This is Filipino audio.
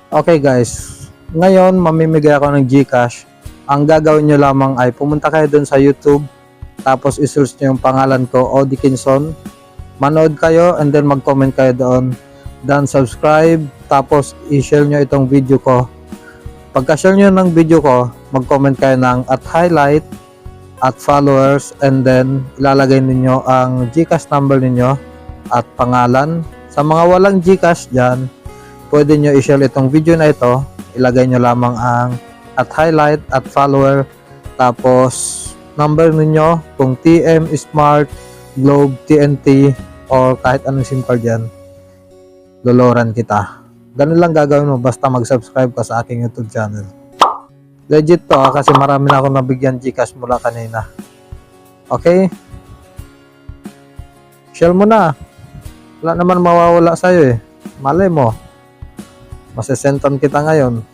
Okay guys, ngayon mamimigay ako ng GCash. Ang gagawin nyo lamang ay pumunta kayo dun sa YouTube, tapos isearch nyo yung pangalan ko, Odi Kinson. Manood kayo and then mag-comment kayo doon. Then subscribe, tapos i-share nyo itong video ko. Pagka-share nyo ng video ko, mag-comment kayo ng @highlight, @followers, and then ilalagay ninyo ang GCash number ninyo at pangalan. Sa mga walang GCash dyan, pwede nyo i-share itong video na ito, ilagay nyo lamang ang @highlight, @follower, tapos number ninyo kung TM, Smart, Globe, TNT, or kahit anong SIM card yan, loloran kita. Ganun lang gagawin mo basta mag-subscribe ka sa aking YouTube channel. Legit to kasi marami na akong nabigyan GCash mula kanina. Okay? Share mo na. Wala naman mawawala sa'yo eh. Malay mo, masesentan kita ngayon.